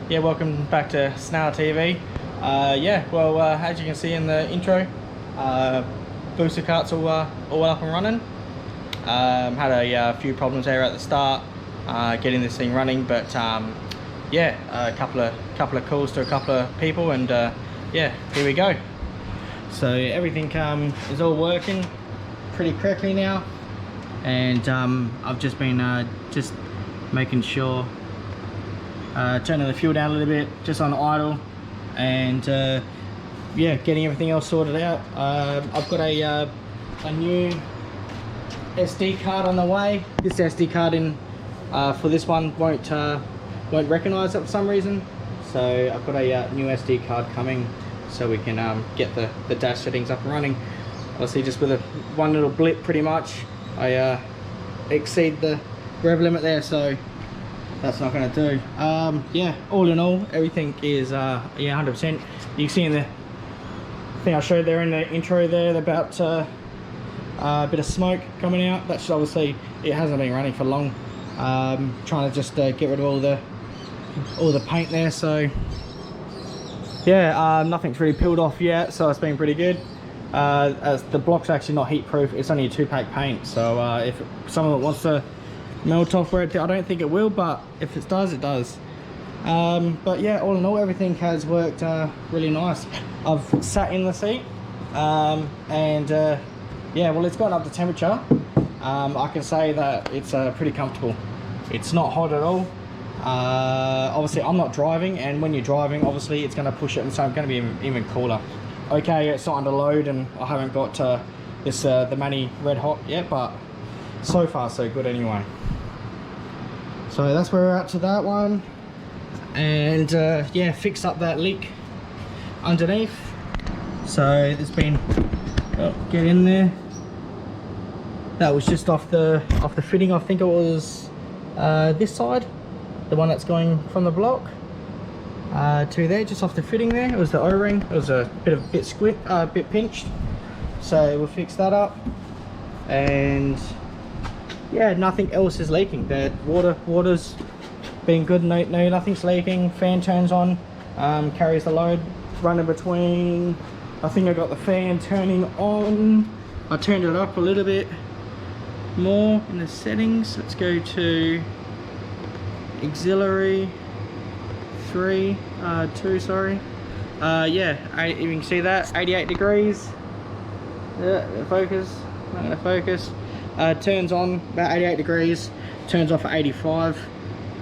Yeah, welcome back to Snail TV. As you can see in the intro, booster cart's all up and running. Had a few problems there at the start, getting this thing running, but a couple of calls to a couple of people, and here we go. So everything is all working pretty correctly now, and I've just been just making sure, turning the fuel down a little bit, just on idle, and getting everything else sorted out. I've got a new SD card on the way. This SD card for this one won't recognize it for some reason, so I've got a new SD card coming, so we can get the dash settings up and running. Obviously, just with one little blip, pretty much I exceed the rev limit there, so that's not going to do. All in all, everything is 100%. You can see in the thing I showed there in the intro there about a bit of smoke coming out. That's obviously, it hasn't been running for long. Trying to just get rid of all the paint there, so nothing's really peeled off yet, so it's been pretty good. As the block's actually not heat proof, it's only a 2-pack paint, so if someone wants to melt off where I don't think it will, but if it does, it does. But yeah, all in all, everything has worked really nice. I've sat in the seat, well, it's gotten up to temperature. I can say that it's pretty comfortable. It's not hot at all. Obviously I'm not driving, and when you're driving, obviously it's going to push it, and so I'm going to be even cooler. Okay, it's not under load, and I haven't got the Mani red hot yet, but so far so good anyway. So that's where we're at to that one, and fixed up that leak underneath. So there's been, get in there. That was just off the fitting. I think it was this side, the one that's going from the block to there, just off the fitting there. It was the O-ring. It was a bit pinched. So we'll fix that up, and yeah, nothing else is leaking. The water's been good. No, nothing's leaking. Fan turns on, carries the load. Running between, I think I got the fan turning on. I turned it up a little bit more in the settings. Let's go to auxiliary 2, sorry. You can see that 88 degrees. Focus, not gonna focus. Turns on about 88 degrees, turns off at 85.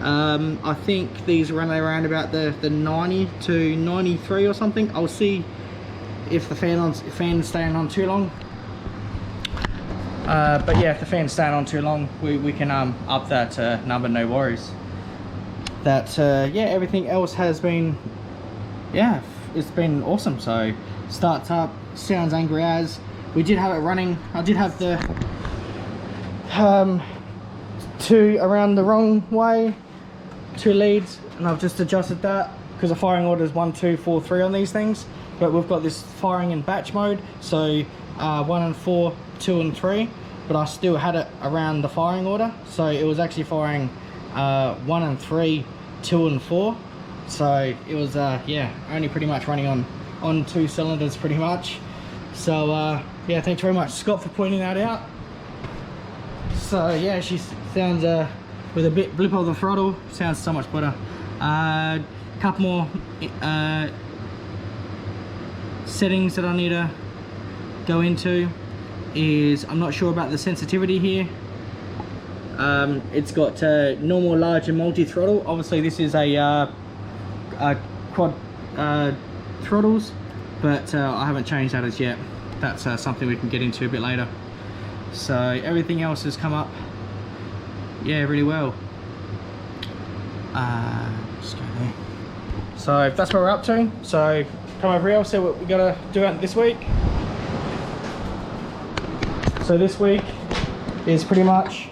I think these run around about the 90 to 93 or something. I'll see if the fan's staying on too long. But yeah, if the fan's staying on too long, we can up that number, no worries. That everything else has been, it's been awesome. So starts up, sounds angry as. We did have it running. I did have the 2 around the wrong way, 2 leads, and I've just adjusted that because the firing order is 1, 2, 4, 3 on these things, but we've got this firing in batch mode, so 1 and 4, 2 and 3, but I still had it around the firing order, so it was actually firing 1 and 3, 2 and 4, so it was only pretty much running on 2 cylinders pretty much. So thanks very much, Scott, for pointing that out. So yeah, she sounds with a blip of the throttle, sounds so much better. Couple more settings that I need to go into is, I'm not sure about the sensitivity here. It's got normal, large and multi-throttle. Obviously this is a quad throttles, but I haven't changed that as yet. That's something we can get into a bit later. So everything else has come up really well. Just go there. So that's where we're up to. So come over here, see what we gotta do out this week. So this week is pretty much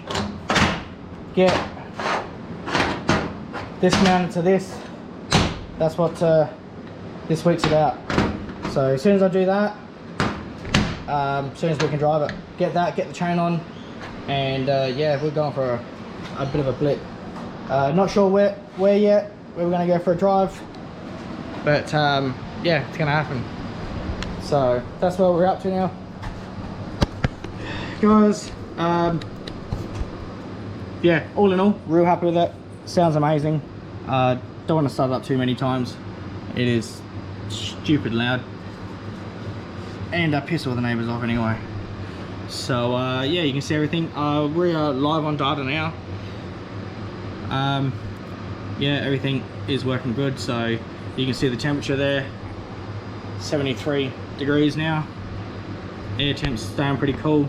get this mounted to this. That's what this week's about. So as soon as I do that, as soon as we can drive it, get the chain on, and yeah, we're going for a bit of a blip. Not sure where yet. we were going to go for a drive, but yeah, it's going to happen. So that's what we're up to now, guys. Yeah, all in all, real happy with it. Sounds amazing. Don't want to start it up too many times. It is stupid loud, and I piss all the neighbours off anyway. So yeah, you can see everything. We are live on data now. Yeah, everything is working good. So you can see the temperature there, 73 degrees now. Air temp's staying pretty cool.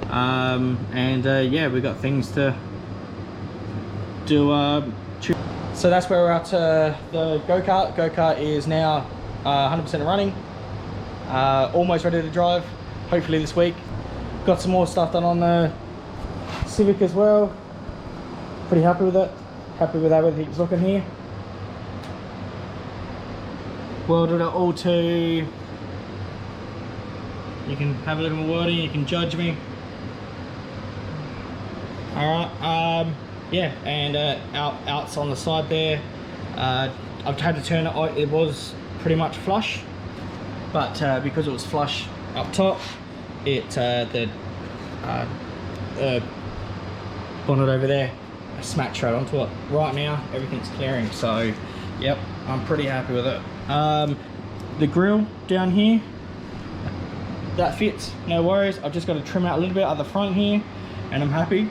And yeah, we got things to do. So that's where we're at. The Gokart. Gokart is now 100% running. Almost ready to drive. Hopefully this week. Got some more stuff done on the Civic as well. Pretty happy with it. Happy with how everything's looking here. Welded it all to. You can have a look at my wording. You can judge me. All right. Yeah, and outs on the side there. I've had to turn it. It was pretty much flush, but because it was flush up top, the bonnet over there, I smacked straight onto it. Right now, everything's clearing. So, yep, I'm pretty happy with it. The grill down here, that fits, no worries. I've just got to trim out a little bit at the front here, and I'm happy.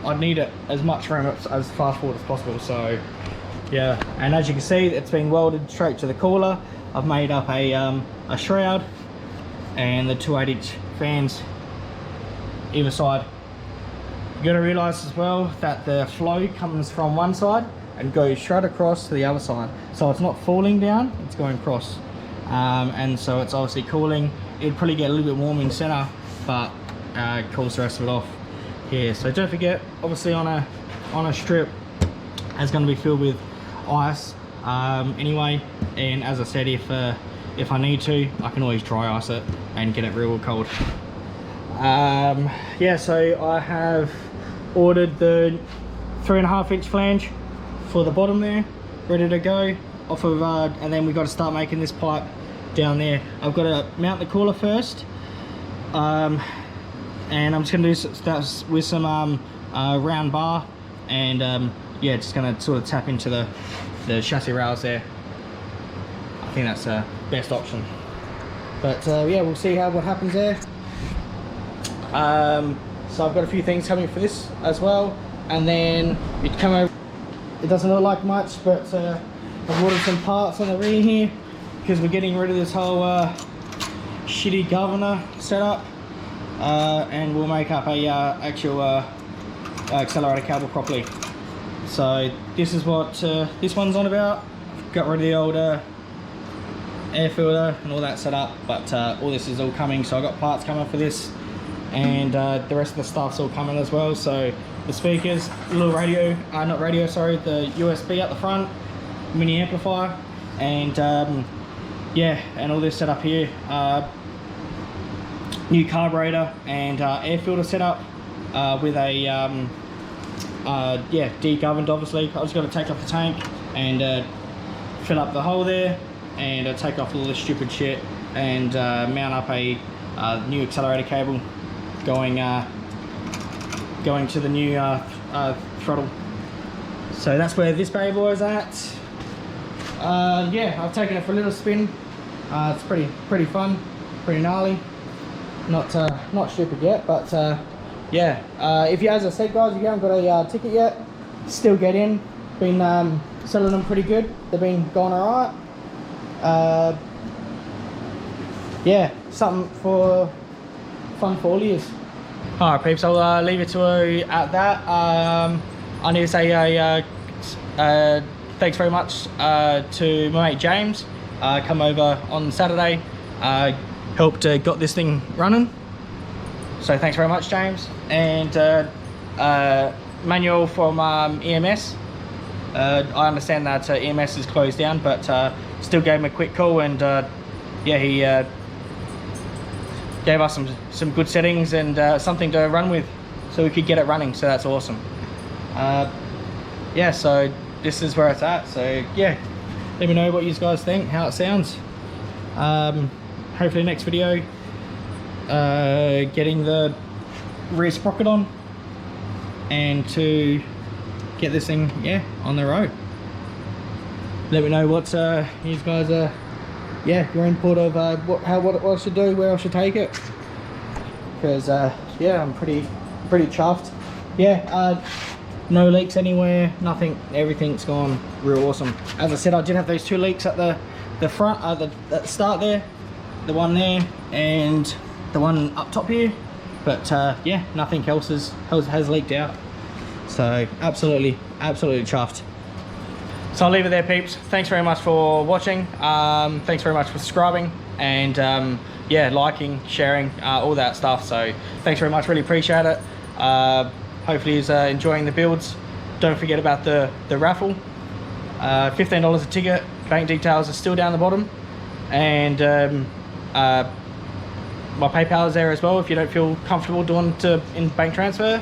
I need it as much room as fast forward as possible. So yeah, and as you can see, it's been welded straight to the cooler. I've made up a shroud and the 2/8-inch fans either side. You got to realize as well that the flow comes from one side and goes straight across to the other side, so it's not falling down, it's going across. And so it's obviously cooling. It'd probably get a little bit warm in center, but it cools the rest of it off here. So don't forget, obviously on a strip, it's going to be filled with ice anyway. And as I said, if I need to, I can always dry ice it and get it real cold. Yeah, so I have ordered the 3.5-inch flange for the bottom there, ready to go off of, and then we've got to start making this pipe down there. I've got to mount the cooler first, and I'm just going to do that with some round bar, and yeah, just going to sort of tap into the chassis rails there. I think that's the best option, but yeah, we'll see what happens there. So I've got a few things coming for this as well, and then it come over. It doesn't look like much, but I've ordered some parts on the rear here because we're getting rid of this whole shitty governor setup, and we'll make up a actual accelerator cable properly. So this is what this one's on about. Got rid of the old air filter and all that set up, but all this is all coming. So I got parts coming for this, and the rest of the stuff's all coming as well. So the speakers, little radio, not radio, sorry, the USB at the front, mini amplifier, and yeah, and all this set up here, new carburetor and air filter setup with a yeah, degoverned obviously. I was going to take off the tank and fill up the hole there, and take off all this stupid shit, and mount up a new accelerator cable going to the new throttle. So that's where this baby boy is at. Yeah, I've taken it for a little spin. It's pretty fun, pretty gnarly. Not stupid yet, but yeah. If you, as I said, guys, if you haven't got a ticket yet, still get in. Been selling them pretty good. They've been going alright. Yeah, something for fun for all years. Alright peeps, I'll leave it to at that. I need to say thanks very much to my mate James. Come over on Saturday, helped got this thing running. So thanks very much, James. And Manuel from EMS. I understand that EMS is closed down, but still gave him a quick call, and yeah, he gave us some good settings and something to run with, so we could get it running. So that's awesome. Yeah, so this is where it's at. So yeah, let me know what you guys think, how it sounds. Hopefully next video, getting the rear sprocket on and to get this thing, yeah, on the road. Let me know what you guys are, yeah, your input of what I should do, where I should take it, because yeah, I'm pretty chuffed. Yeah, no leaks anywhere, nothing, everything's gone real awesome. As I said, I did have those 2 leaks at the front, at the start there, the one there and the one up top here, but yeah, nothing else has leaked out. So absolutely chuffed. So I'll leave it there, peeps. Thanks very much for watching. Thanks very much for subscribing and yeah, liking, sharing, all that stuff. So thanks very much, really appreciate it. Hopefully he's enjoying the builds. Don't forget about the raffle. $15 a ticket. Bank details are still down the bottom, and my PayPal is there as well if you don't feel comfortable doing it in bank transfer.